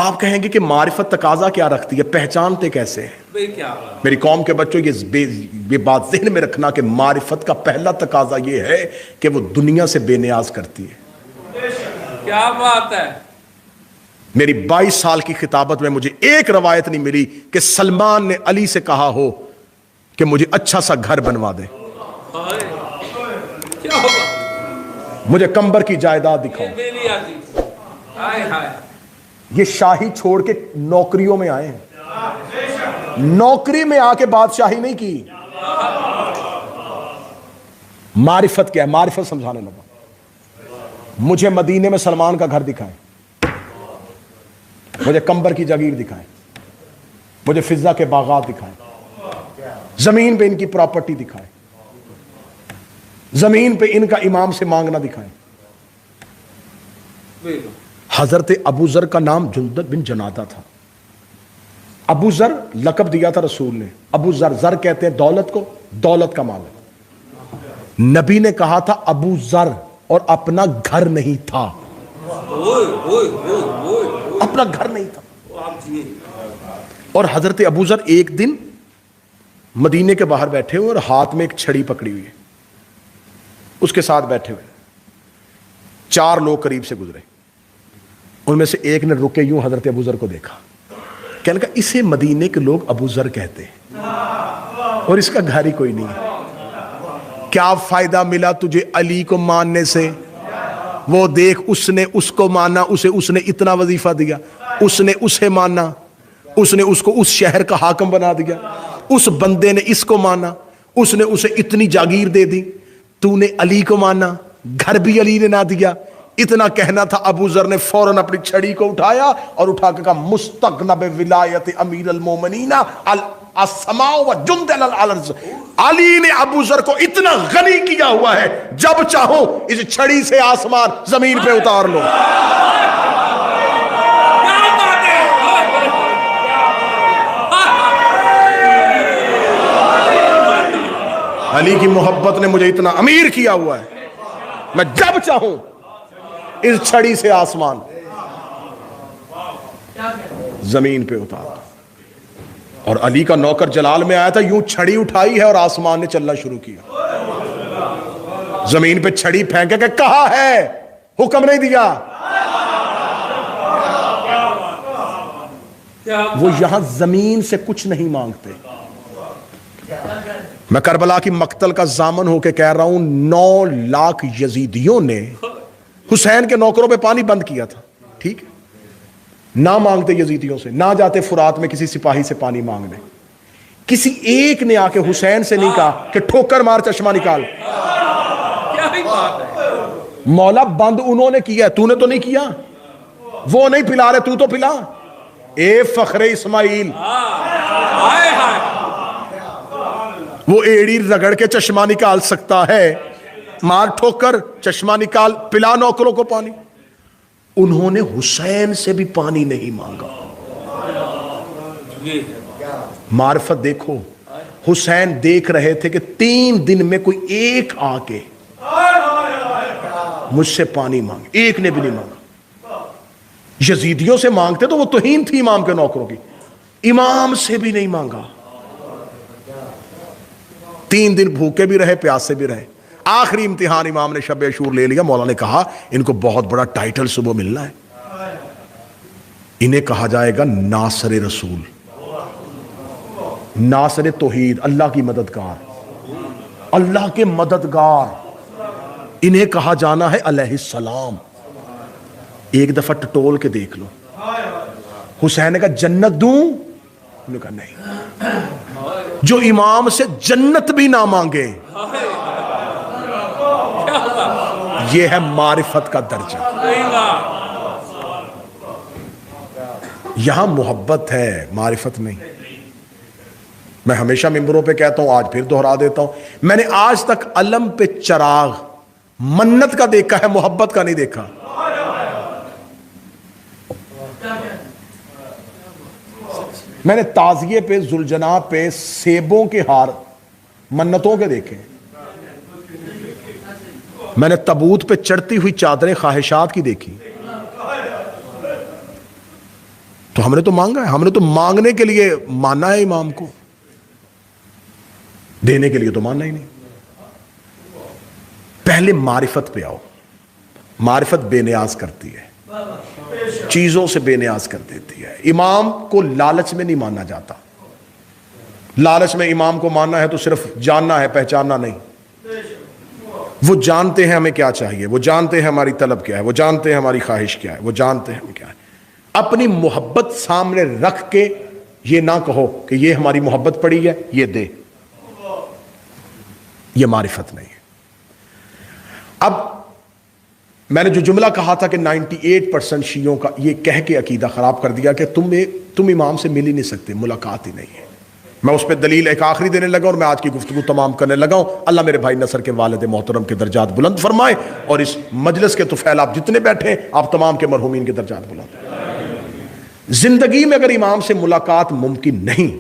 آپ کہیں گے کہ معرفت تقاضا کیا رکھتی ہے، پہچانتے کیسے ہیں؟ میری قوم کے بچوں یہ بات ذہن میں رکھنا کہ معرفت کا پہلا تقاضا یہ ہے کہ وہ دنیا سے بے نیاز کرتی ہے۔ کیا بات ہے! میری 22 سال کی خطابت میں مجھے ایک روایت نہیں ملی کہ سلمان نے علی سے کہا ہو کہ مجھے اچھا سا گھر بنوا دے، مجھے کمبر کی جائیداد دکھاؤ۔ یہ شاہی چھوڑ کے نوکریوں میں آئے ہیں، نوکری میں آ کے بادشاہی نہیں کی۔ معرفت کیا ہے؟ معرفت سمجھانے لگا۔ مجھے مدینے میں سلمان کا گھر دکھائیں، مجھے کمبر کی جاگیر دکھائیں، مجھے فضہ کے باغات دکھائیں، زمین پہ ان کی پراپرٹی دکھائیں، زمین پہ ان کا امام سے مانگنا دکھائیں۔ حضرت ابو ذر کا نام جندب بن جنادہ تھا۔ ابو ذر لقب دیا تھا رسول نے، ابو ذر، ذر کہتے ہیں دولت کو، دولت کا مالک۔ نبی نے کہا تھا ابو ذر، اور اپنا گھر نہیں تھا، اپنا گھر نہیں تھا۔ اور حضرت ابو ذر ایک دن مدینے کے باہر بیٹھے ہوئے اور ہاتھ میں ایک چھڑی پکڑی ہوئی ہے، اس کے ساتھ بیٹھے ہوئے 4 لوگ قریب سے گزرے، ان میں سے ایک نے رکے یوں حضرت ابو ذر کو دیکھا، کہنے لگا اسے مدینے کے لوگ ابو ذر کہتے ہیں اور اس کا گھر ہی کوئی نہیں ہے، کیا فائدہ ملا تجھے علی کو ماننے سے؟ وہ دیکھ، اس نے اس کو مانا، اس نے اتنا وظیفہ دیا، اس نے اسے مانا، اس نے اس کو اس شہر کا حاکم بنا دیا، اس بندے نے اس کو مانا، اس نے اسے اتنی جاگیر دے دی، تو نے علی کو مانا، گھر بھی علی نے نہ دیا۔ اتنا کہنا تھا، ابو ذر نے فوراً اپنی چھڑی کو اٹھایا اور اٹھا کے کہا مستغنب ولایت امیر المومنین السماء و جند الارض۔ علی نے ابو ذر کو اتنا غنی کیا ہوا ہے، جب چاہو اس چھڑی سے آسمان زمین پہ اتار لو۔ علی کی محبت نے مجھے اتنا امیر کیا ہوا ہے، میں جب چاہوں اس چھڑی سے آسمان زمین پہ اتار دوں۔ اور علی کا نوکر جلال میں آیا تھا، یوں چھڑی اٹھائی ہے اور آسمان نے چلنا شروع کیا، زمین پہ چھڑی پھینکے کہ کہا ہے، حکم نہیں دیا۔ وہ یہاں زمین سے کچھ نہیں مانگتے۔ میں کربلا کی مقتل کا ضامن ہو کے کہہ رہا ہوں، 9 لاکھ یزیدیوں نے حسین کے نوکروں پہ پانی بند کیا تھا، ٹھیک ہے، نہ مانگتے یزیدیوں سے، نہ جاتے فرات میں کسی سپاہی سے پانی مانگنے، کسی ایک نے آ کے حسین سے نہیں کہا کہ ٹھوکر مار چشمہ نکال۔ مولا بند انہوں نے کیا، تو نے تو نہیں کیا، وہ نہیں پلا رہے، تو تو پلا۔ اے فخر اسماعیل، وہ ایڑی رگڑ کے چشمہ نکال سکتا ہے، مار ٹھوکر، چشمہ نکال، پلا نوکروں کو پانی۔ انہوں نے حسین سے بھی پانی نہیں مانگا۔ معرفت دیکھو، حسین دیکھ رہے تھے کہ 3 دن میں کوئی ایک آ کے مجھ سے پانی مانگے، ایک نے بھی نہیں مانگا۔ یزیدیوں سے مانگتے تو وہ توہین تھی امام کے نوکروں کی، امام سے بھی نہیں مانگا۔ 3 دن بھوکے بھی رہے، پیاسے بھی رہے۔ آخری امتحان امام نے شب عاشور لے لیا، مولا نے کہا ان کو بہت بڑا ٹائٹل صبح ملنا ہے، انہیں کہا جائے گا ناصر رسول، ناصر توحید، اللہ کی مددگار، اللہ کے مددگار، انہیں کہا جانا ہے علیہ السلام۔ ایک دفعہ ٹٹول کے دیکھ لو، حسین نے کہا جنت دوں، انہوں نے کہا نہیں، جو امام سے جنت بھی نہ مانگے، یہ ہے معرفت کا درجہ۔ یہاں محبت ہے، معرفت نہیں۔ میں ہمیشہ ممبروں پہ کہتا ہوں، آج پھر دہرا دیتا ہوں، میں نے آج تک علم پہ چراغ منت کا دیکھا ہے، محبت کا نہیں دیکھا۔ میں نے تعزیے پہ، ذوالجناح پہ سیبوں کے ہار منتوں کے دیکھے، میں نے تابوت پہ چڑھتی ہوئی چادریں خواہشات کی دیکھی۔ تو ہم نے تو مانگا ہے, ہم نے تو مانگنے کے لیے ماننا ہے امام کو, دینے کے لیے تو ماننا ہی نہیں. پہلے معرفت پہ آؤ. معرفت بے نیاز کرتی ہے, چیزوں سے بے نیاز کر دیتی ہے. امام کو لالچ میں نہیں مانا جاتا. لالچ میں امام کو ماننا ہے تو صرف جاننا ہے, پہچاننا نہیں. وہ جانتے ہیں ہمیں کیا چاہیے, وہ جانتے ہیں ہماری طلب کیا ہے, وہ جانتے ہیں ہماری خواہش کیا ہے, وہ جانتے ہیں ہمیں کیا ہے. اپنی محبت سامنے رکھ کے یہ نہ کہو کہ یہ ہماری محبت پڑی ہے, یہ دے. یہ معرفت نہیں ہے. اب میں نے جو جملہ کہا تھا کہ 98% شیعوں کا یہ کہہ کے عقیدہ خراب کر دیا کہ تم امام سے مل ہی نہیں سکتے, ملاقات ہی نہیں ہے. میں اس پہ دلیل ایک آخری دینے لگا اور میں آج کی گفتگو تمام کرنے لگا ہوں. اللہ میرے بھائی نصر کے والد محترم کے درجات بلند فرمائے, اور اس مجلس کے طفیل آپ جتنے بیٹھے ہیں آپ تمام کے مرحومین کے درجات بلند. زندگی میں اگر امام سے ملاقات ممکن نہیں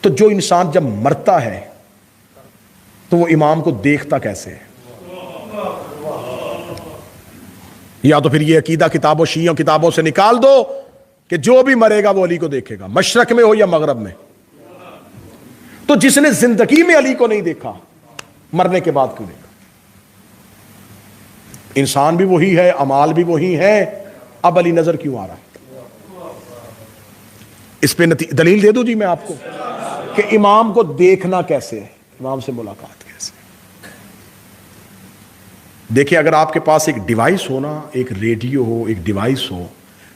تو جو انسان جب مرتا ہے تو وہ امام کو دیکھتا کیسے ہے؟ یا تو پھر یہ عقیدہ کتابوں شیعوں کتابوں سے نکال دو کہ جو بھی مرے گا وہ علی کو دیکھے گا, مشرق میں ہو یا مغرب میں. تو جس نے زندگی میں علی کو نہیں دیکھا مرنے کے بعد کیوں دیکھا؟ انسان بھی وہی ہے, اعمال بھی وہی ہے, اب علی نظر کیوں آ رہا ہے؟ اس پہ دلیل دے دوں جی میں آپ کو کہ امام کو دیکھنا کیسے ہے, امام سے ملاقات کیسے. دیکھیں اگر آپ کے پاس ایک ڈیوائس ہو نا, ایک ریڈیو ہو, ایک ڈیوائس ہو,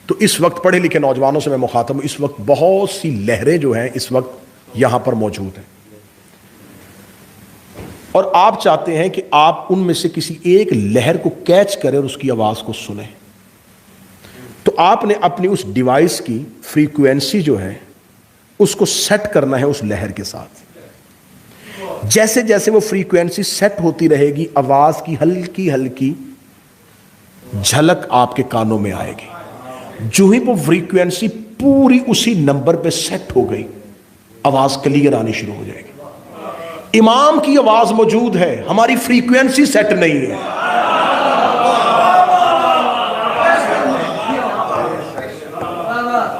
تو اس وقت پڑھے لکھے نوجوانوں سے میں مخاطب ہوں, اس وقت بہت سی لہریں جو ہیں اس وقت یہاں پر موجود ہیں, اور آپ چاہتے ہیں کہ آپ ان میں سے کسی ایک لہر کو کیچ کریں اور اس کی آواز کو سنیں. تو آپ نے اپنی اس ڈیوائس کی فریکوینسی جو ہے اس کو سیٹ کرنا ہے اس لہر کے ساتھ. جیسے جیسے وہ فریکوینسی سیٹ ہوتی رہے گی آواز کی ہلکی ہلکی جھلک آپ کے کانوں میں آئے گی. جو ہی وہ فریکوینسی پوری اسی نمبر پہ سیٹ ہو گئی آواز کلیئر آنی شروع ہو جائے گی. امام کی آواز موجود ہے, ہماری فریکوینسی سیٹ نہیں ہے.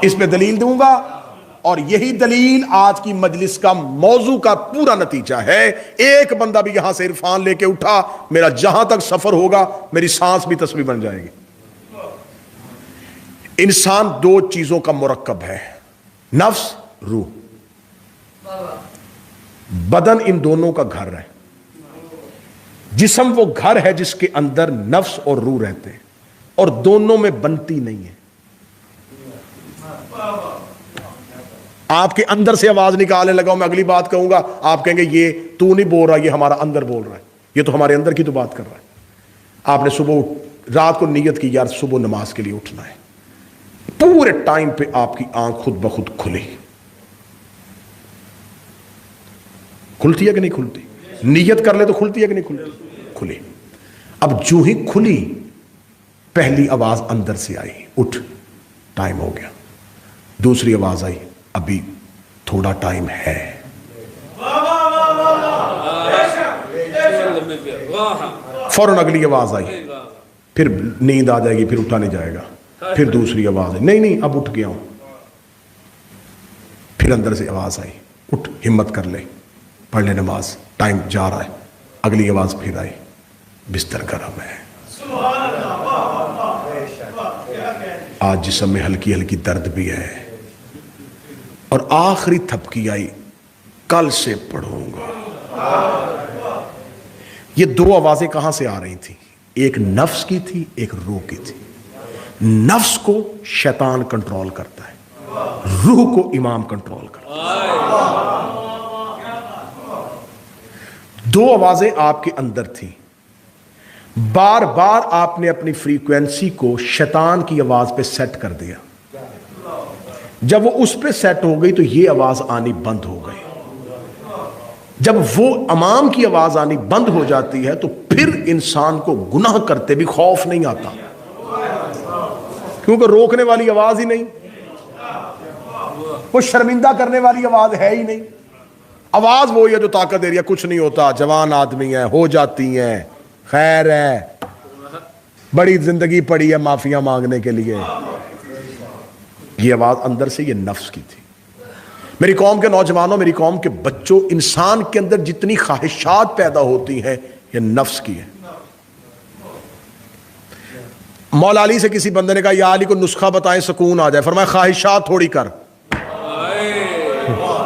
اس پہ دلیل دوں گا, اور یہی دلیل آج کی مجلس کا موضوع کا پورا نتیجہ ہے. ایک بندہ بھی یہاں سے عرفان لے کے اٹھا, میرا جہاں تک سفر ہوگا میری سانس بھی تسبیح بن جائے گی. انسان دو چیزوں کا مرکب ہے, نفس روح. بدن ان دونوں کا گھر ہے. جسم وہ گھر ہے جس کے اندر نفس اور روح رہتے ہیں, اور دونوں میں بنتی نہیں ہے. آپ کے اندر سے آواز نکالنے لگا ہوں, میں اگلی بات کہوں گا آپ کہیں گے یہ تو نہیں بول رہا, یہ ہمارا اندر بول رہا ہے, یہ تو ہمارے اندر کی تو بات کر رہا ہے. آپ نے صبح رات کو نیت کی یار صبح نماز کے لیے اٹھنا ہے, پورے ٹائم پہ آپ کی آنکھ خود بخود کھلی. کھلتی ہے کہ نہیں کھلتی؟ نیت کر لے تو کھلتی ہے کہ نہیں کھلتی؟ کھلی. اب جو ہی کھلی پہلی آواز اندر سے آئی, اٹھ ٹائم ہو گیا. دوسری آواز آئی, ابھی تھوڑا ٹائم ہے. فوراً اگلی آواز آئی, پھر نیند آ جائے گی, پھر اٹھا نہیں جائے گا. پھر دوسری آواز آئی, نہیں اب اٹھ گیا ہوں. پھر اندر سے آواز آئی, اٹھ ہمت کر لے, پڑھ لے نماز, ٹائم جا رہا ہے. اگلی آواز پھر آئی, بستر گرم ہے. آج جسم میں ہلکی ہلکی درد بھی ہے. اور آخری تھپکی آئی, کل سے پڑھوں گا. یہ دو آوازیں کہاں سے آ رہی تھیں؟ ایک نفس کی تھی, ایک روح کی تھی. نفس کو شیطان کنٹرول کرتا ہے, روح کو امام کنٹرول کرتا ہے. دو آوازیں آپ کے اندر تھیں, بار بار آپ نے اپنی فریکوینسی کو شیطان کی آواز پہ سیٹ کر دیا. جب وہ اس پہ سیٹ ہو گئی تو یہ آواز آنی بند ہو گئی. جب وہ امام کی آواز آنی بند ہو جاتی ہے تو پھر انسان کو گناہ کرتے بھی خوف نہیں آتا, کیونکہ روکنے والی آواز ہی نہیں, وہ شرمندہ کرنے والی آواز ہے ہی نہیں. آواز وہی ہے جو طاقت دے رہی ہے, کچھ نہیں ہوتا, جوان آدمی ہے, ہو جاتی ہیں, خیر ہے, بڑی زندگی پڑی ہے معافیاں مانگنے کے لیے. یہ آواز اندر سے یہ نفس کی تھی. میری قوم کے نوجوانوں، میری قوم کے بچوں، انسان کے اندر جتنی خواہشات پیدا ہوتی ہیں یہ نفس کی ہے. مولا علی سے کسی بندے نے کہا یا علی کو نسخہ بتائیں سکون آ جائے. فرمایا خواہشات تھوڑی کر.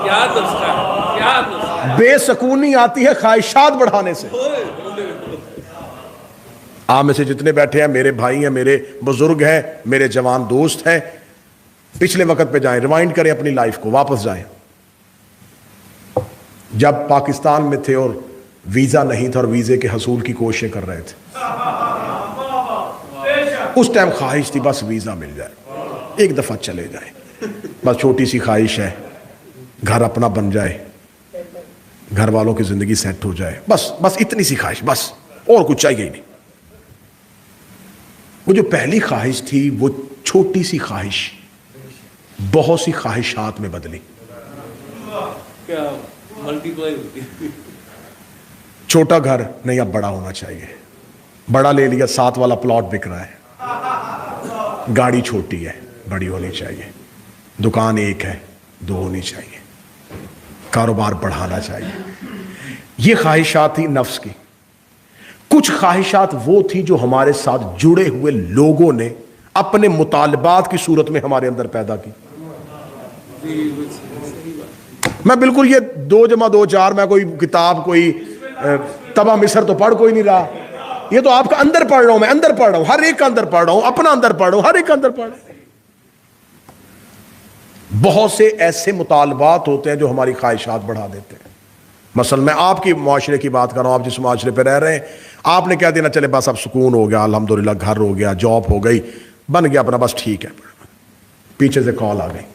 کیا نسخہ، کیا نسخہ. بے سکونی آتی ہے خواہشات بڑھانے سے. آپ میں سے جتنے بیٹھے ہیں میرے بھائی ہیں، میرے بزرگ ہیں، میرے جوان دوست ہیں، پچھلے وقت پہ جائیں، ریوائنڈ کریں اپنی لائف کو، واپس جائیں. جب پاکستان میں تھے اور ویزا نہیں تھا اور ویزے کے حصول کی کوششیں کر رہے تھے، اس ٹائم خواہش تھی بس ویزا مل جائے، ایک دفعہ چلے جائیں، بس چھوٹی سی خواہش ہے، گھر اپنا بن جائے، گھر والوں کی زندگی سیٹ ہو جائے، بس اتنی سی خواہش، بس اور کچھ چاہیے ہی نہیں. وہ جو پہلی خواہش تھی وہ چھوٹی سی خواہش بہت سی خواہشات میں بدلی. کیا ملٹی پلائی ہوتی ہے. چھوٹا گھر نہیں، اب بڑا ہونا چاہیے. بڑا لے لیا، 7 والا پلاٹ بک رہا ہے. گاڑی چھوٹی ہے، بڑی ہونی چاہیے. دکان ایک ہے، 2 ہونی چاہیے. کاروبار بڑھانا چاہیے. یہ خواہشات تھی نفس کی. کچھ خواہشات وہ تھی جو ہمارے ساتھ جڑے ہوئے لوگوں نے اپنے مطالبات کی صورت میں ہمارے اندر پیدا کی. میں بالکل یہ 2 × 2 = 4 میں کوئی کتاب، کوئی تبا مصر تو پڑھ کوئی نہیں رہا. یہ تو آپ کا اندر پڑھ رہا ہوں، میں اندر پڑھ رہا ہوں، ہر ایک کا اندر پڑھ رہا ہوں، اپنا اندر پڑھ رہا ہوں، ہر ایک کا اندر پڑھ رہا ہوں. بہت سے ایسے مطالبات ہوتے ہیں جو ہماری خواہشات بڑھا دیتے ہیں. مثلا میں آپ کی معاشرے کی بات کر رہا ہوں، آپ جس معاشرے پہ رہ رہے ہیں، آپ نے کہہ دینا چلے بس اب سکون ہو گیا، الحمدللہ گھر ہو گیا، جاب ہو گئی، بن گیا اپنا، بس ٹھیک ہے. پیچھے سے کال آ گئی،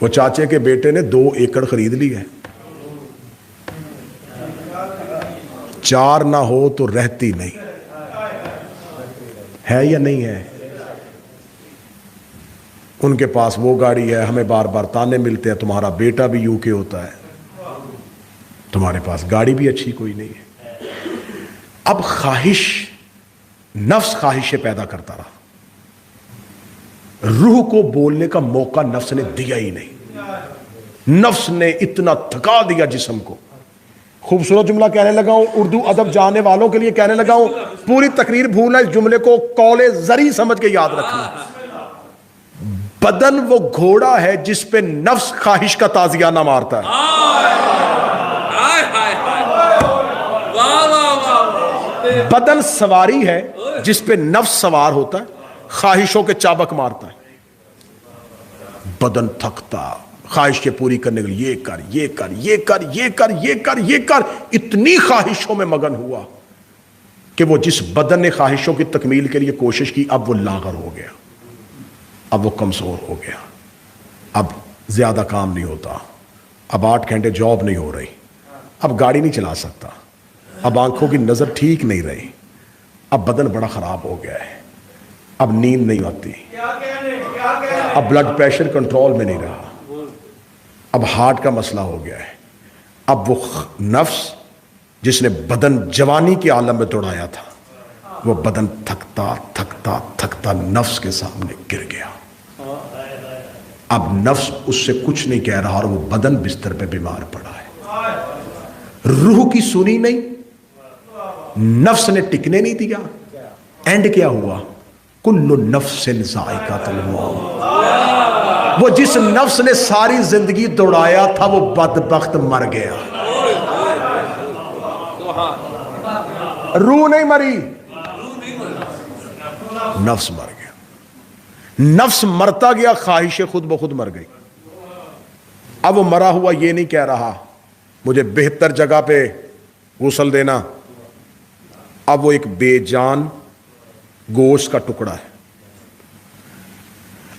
وہ چاچے کے بیٹے نے 2 ایکڑ خرید لی ہے. 4 نہ ہو تو رہتی نہیں ہے یا نہیں ہے. ان کے پاس وہ گاڑی ہے، ہمیں بار بار تانے ملتے ہیں تمہارا بیٹا بھی یو کے ہوتا ہے، تمہارے پاس گاڑی بھی اچھی کوئی نہیں ہے. اب خواہش، نفس خواہشیں پیدا کرتا رہا. روح کو بولنے کا موقع نفس نے دیا ہی نہیں. نفس نے اتنا تھکا دیا جسم کو. خوبصورت جملہ کہنے لگا ہوں، اردو ادب جاننے والوں کے لیے کہنے لگا ہوں، پوری تقریر بھولنا، اس جملے کو قول زری سمجھ کے یاد رکھنا. بدن وہ گھوڑا ہے جس پہ نفس خواہش کا تازیانہ مارتا ہے. بدن سواری ہے جس پہ نفس سوار ہوتا ہے، خواہشوں کے چابک مارتا ہے. بدن تھکتا، خواہش کے پوری کرنے کے لیے یہ کر، یہ کر، یہ کر، یہ کر، یہ کر، یہ کر، اتنی خواہشوں میں مگن ہوا کہ وہ جس بدن نے خواہشوں کی تکمیل کے لیے کوشش کی، اب وہ لاغر ہو گیا، اب وہ کمزور ہو گیا. اب زیادہ کام نہیں ہوتا، اب 8 گھنٹے جاب نہیں ہو رہی، اب گاڑی نہیں چلا سکتا، اب آنکھوں کی نظر ٹھیک نہیں رہی، اب بدن بڑا خراب ہو گیا ہے، اب نیند نہیں آتی، اب بلڈ پریشر کنٹرول میں نہیں رہا، اب ہارٹ کا مسئلہ ہو گیا ہے. اب وہ نفس جس نے بدن جوانی کے عالم میں دوڑایا تھا، وہ بدن تھکتا تھکتا تھکتا نفس کے سامنے گر گیا. اب نفس اس سے کچھ نہیں کہہ رہا اور وہ بدن بستر پہ بیمار پڑا ہے. روح کی سنی نہیں، نفس نے ٹکنے نہیں دیا. اینڈ کیا ہوا؟ کل نفس ذائقۃ الموت. وہ جس نفس نے ساری زندگی دوڑایا تھا وہ بدبخت مر گیا. روح نہیں مری، نفس مر گیا. نفس مرتا گیا، خواہشیں خود بخود مر گئی. اب وہ مرا ہوا یہ نہیں کہہ رہا مجھے بہتر جگہ پہ غسل دینا. اب وہ ایک بے جان گوشت کا ٹکڑا ہے.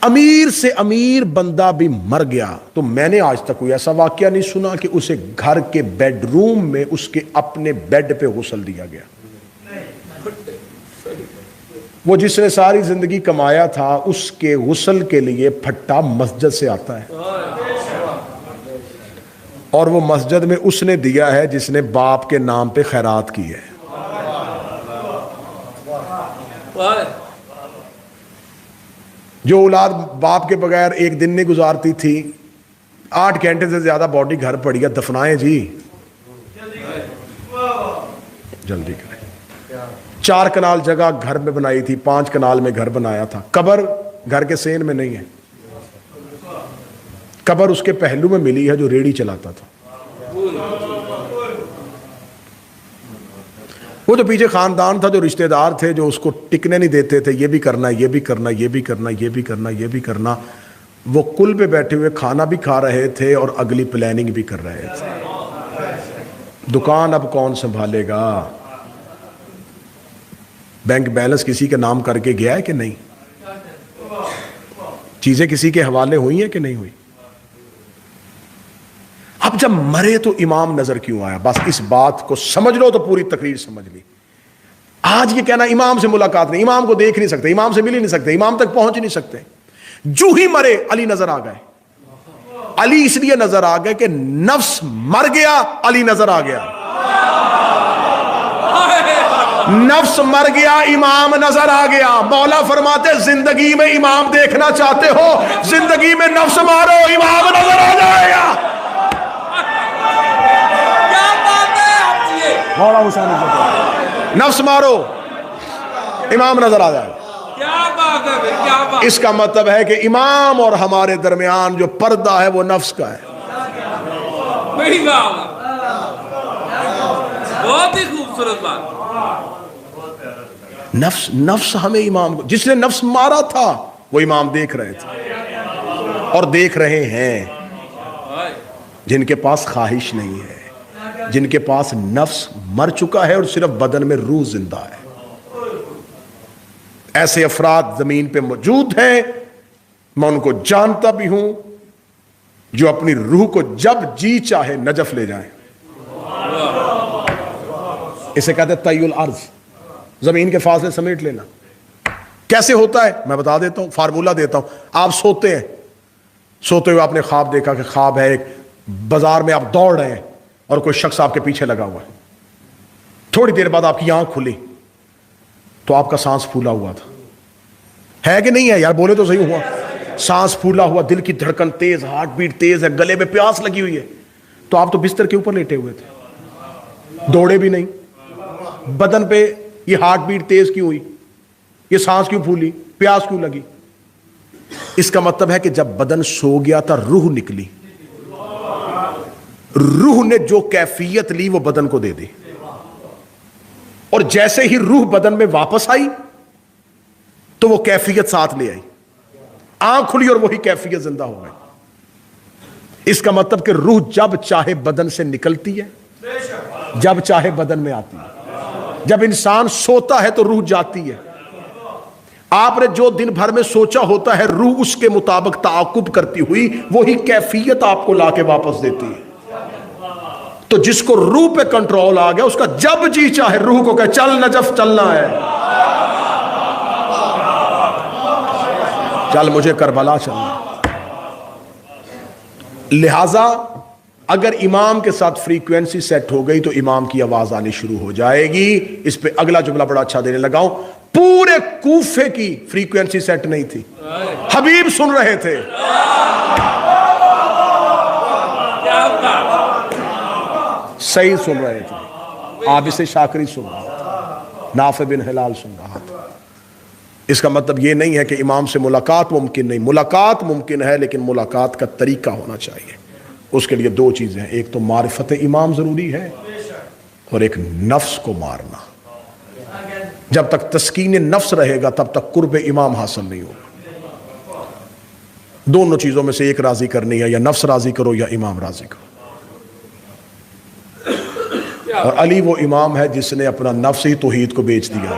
امیر سے امیر بندہ بھی مر گیا تو میں نے آج تک کوئی ایسا واقعہ نہیں سنا کہ اسے گھر کے بیڈ روم میں اس کے اپنے بیڈ پہ غسل دیا گیا. وہ جس نے ساری زندگی کمایا تھا اس کے غسل کے لیے پھٹا مسجد سے آتا ہے، اور وہ مسجد میں اس نے دیا ہے جس نے باپ کے نام پہ خیرات کی ہے. جو اولاد باپ کے بغیر ایک دن نہیں گزارتی تھی، 8 گھنٹے سے زیادہ باڈی گھر پڑی ہے، دفنائیں جی، جلدی کریں۔ 4 کنال جگہ گھر میں بنائی تھی، 5 کنال میں گھر بنایا تھا، قبر گھر کے سین میں نہیں ہے، قبر اس کے پہلو میں ملی ہے جو ریڑھی چلاتا تھا۔ وہ جو پیچھے خاندان تھا، جو رشتہ دار تھے، جو اس کو ٹکنے نہیں دیتے تھے، یہ بھی کرنا، یہ بھی کرنا، یہ بھی کرنا، یہ بھی کرنا، یہ بھی کرنا، وہ کل پہ بیٹھے ہوئے کھانا بھی کھا رہے تھے اور اگلی پلاننگ بھی کر رہے تھے۔ دکان اب کون سنبھالے گا؟ بینک بیلنس کسی کے نام کر کے گیا ہے کہ نہیں؟ چیزیں کسی کے حوالے ہوئی ہیں کہ نہیں ہوئی؟ اب جب مرے تو امام نظر کیوں آیا؟ بس اس بات کو سمجھ لو تو پوری تقریر سمجھ لی۔ آج یہ کہنا امام سے ملاقات نہیں، امام کو دیکھ نہیں سکتے، امام سے مل ہی نہیں سکتے، امام تک پہنچ ہی نہیں سکتے، جو ہی مرے علی نظر آ گئے۔ علی اس لیے نظر آ گئے کہ نفس مر گیا، علی نظر آ گیا۔ نفس مر گیا، امام نظر آ گیا۔ مولا فرماتے زندگی میں امام دیکھنا چاہتے ہو، زندگی میں نفس مارو، امام نظر آ جائے گا۔ مولا حسین نفس مارو، امام نظر آ جائے گا۔ اس کا مطلب ہے کہ امام اور ہمارے درمیان جو پردہ ہے وہ نفس کا ہے۔ بہت ہی خوبصورت بات۔ نفس ہمیں امام کو، جس نے نفس مارا تھا وہ امام دیکھ رہے تھے اور دیکھ رہے ہیں۔ جن کے پاس خواہش نہیں ہے، جن کے پاس نفس مر چکا ہے اور صرف بدن میں روح زندہ ہے، ایسے افراد زمین پہ موجود ہیں، میں ان کو جانتا بھی ہوں، جو اپنی روح کو جب جی چاہے نجف لے جائیں۔ اسے کہتے ہیں طی الارض، زمین کے فاصلے سمیٹ لینا۔ کیسے ہوتا ہے میں بتا دیتا ہوں، فارمولہ دیتا ہوں۔ آپ سوتے ہیں، سوتے ہوئے آپ نے خواب دیکھا کہ خواب ہے ایک بازار میں آپ دوڑ رہے ہیں اور کوئی شخص آپ کے پیچھے لگا ہوا ہے۔ تھوڑی دیر بعد آپ کی آنکھ کھلی تو آپ کا سانس پھولا ہوا تھا، ہے کہ نہیں ہے یار؟ بولے تو صحیح ہوا۔ سانس پھولا ہوا، دل کی دھڑکن تیز، ہارٹ بیٹ تیز ہے، گلے میں پیاس لگی ہوئی ہے، تو آپ تو بستر کے اوپر لیٹے ہوئے تھے، دوڑے بھی نہیں۔ بدن پہ یہ ہارٹ بیٹ تیز کیوں ہوئی؟ یہ سانس کیوں پھولی؟ پیاس کیوں لگی؟ اس کا مطلب ہے کہ جب بدن سو گیا تھا روح نکلی، روح نے جو کیفیت لی وہ بدن کو دے دی، اور جیسے ہی روح بدن میں واپس آئی تو وہ کیفیت ساتھ لے آئی، آنکھ کھلی اور وہی کیفیت زندہ ہو گئی۔ اس کا مطلب کہ روح جب چاہے بدن سے نکلتی ہے، جب چاہے بدن میں آتی ہے۔ جب انسان سوتا ہے تو روح جاتی ہے۔ آپ نے جو دن بھر میں سوچا ہوتا ہے، روح اس کے مطابق تعاقب کرتی ہوئی وہی کیفیت آپ کو لا کے واپس دیتی ہے۔ تو جس کو روح پہ کنٹرول آ گیا، اس کا جب جی چاہے روح کو کہ چل نجف چلنا ہے، چل مجھے کربلا چلنا۔ لہذا اگر امام کے ساتھ فریکوینسی سیٹ ہو گئی تو امام کی آواز آنی شروع ہو جائے گی۔ اس پہ اگلا جملہ بڑا اچھا دینے لگا ہوں، پورے کوفے کی فریکوینسی سیٹ نہیں تھی، حبیب سن رہے تھے۔ صحیح سن رہے تھے، عابس شاکری سن رہا تھا، نافع بن ہلال سن رہا تھا۔ اس کا مطلب یہ نہیں ہے کہ امام سے ملاقات ممکن نہیں، ملاقات ممکن ہے، لیکن ملاقات کا طریقہ ہونا چاہیے۔ اس کے لیے 2 چیزیں ہیں، ایک تو معرفت امام ضروری ہے، اور ایک نفس کو مارنا۔ جب تک تسکین نفس رہے گا تب تک قرب امام حاصل نہیں ہوگا۔ دونوں چیزوں میں سے ایک راضی کرنی ہے، یا نفس راضی کرو یا امام راضی کرو۔ اور علی وہ امام ہے جس نے اپنا نفس ہی توحید کو بیچ دیا۔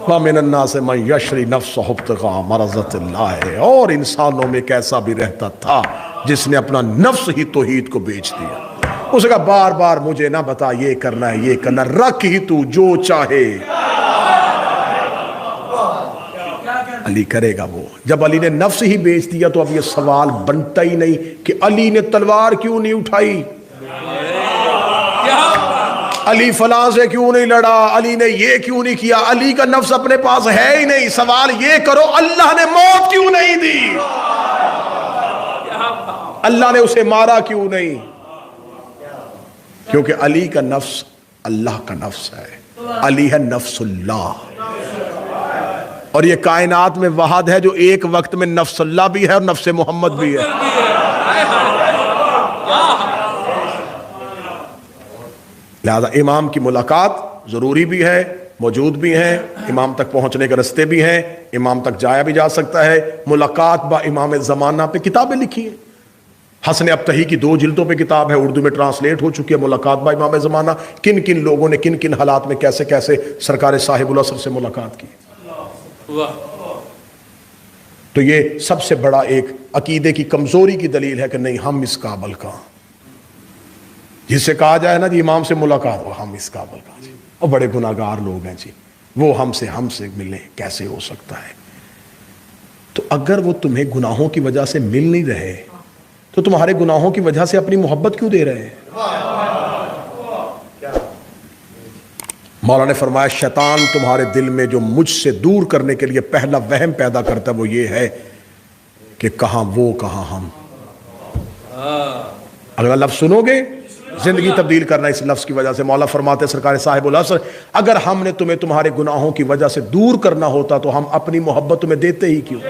وَمِنَ النَّاسِ مَن يَشْرِي نَفْسَهُ ابْتِغَاءَ مَرْضَاتِ اللَّهِ، اور انسانوں میں ایک ایسا بھی رہتا تھا جس نے اپنا نفس ہی توحید کو بیچ دیا۔ اس نے کہا بار بار مجھے نہ بتا یہ کرنا ہے یہ کرنا، رکھ ہی تو جو چاہے، علی کرے گا وہ۔ جب علی نے نفس ہی بیچ دیا تو اب یہ سوال بنتا ہی نہیں کہ علی نے تلوار کیوں نہیں اٹھائی۔ علی فلاں سے کیوں نہیں لڑا، علی نے یہ کیوں نہیں کیا، علی کا نفس اپنے پاس ہے ہی نہیں. سوال یہ کرو اللہ نے موت کیوں نہیں دی، اللہ نے اسے مارا کیوں نہیں؟ کیونکہ علی کا نفس اللہ کا نفس ہے، علی ہے نفس اللہ. اور یہ کائنات میں واحد ہے جو ایک وقت میں نفس اللہ بھی ہے اور نفس محمد بھی ہے. لہذا امام کی ملاقات ضروری بھی ہے، موجود بھی ہیں، امام تک پہنچنے کے رستے بھی ہیں، امام تک جایا بھی جا سکتا ہے. ملاقات با امام زمانہ پہ کتابیں لکھی ہیں. حسن ابتہی کی 2 جلدوں پہ کتاب ہے، اردو میں ٹرانسلیٹ ہو چکی ہے. ملاقات با امام زمانہ، کن کن لوگوں نے کن کن حالات میں کیسے کیسے سرکار صاحب العصر سے ملاقات کی. تو یہ سب سے بڑا ایک عقیدے کی کمزوری کی دلیل ہے کہ نہیں ہم اس قابل کا، جس سے کہا جائے نا جی امام سے ملاقات ہو، ہم اس قابل کا جی، اور بڑے گناہگار لوگ ہیں جی، وہ ہم سے ملیں، کیسے ہو سکتا ہے؟ تو اگر وہ تمہیں گناہوں کی وجہ سے مل نہیں رہے تو تمہارے گناہوں کی وجہ سے اپنی محبت کیوں دے رہے ہیں؟ مولا نے فرمایا شیطان تمہارے دل میں جو مجھ سے دور کرنے کے لیے پہلا وہم پیدا کرتا ہے وہ یہ ہے کہ کہاں وہ کہاں ہم. اگر لفظ سنو گے زندگی تبدیل کرنا اس لفظ کی وجہ سے. مولا فرماتے سرکار صاحب العصر اگر ہم نے تمہیں تمہارے گناہوں کی وجہ سے دور کرنا ہوتا تو ہم اپنی محبت تمہیں دیتے ہی کیوں؟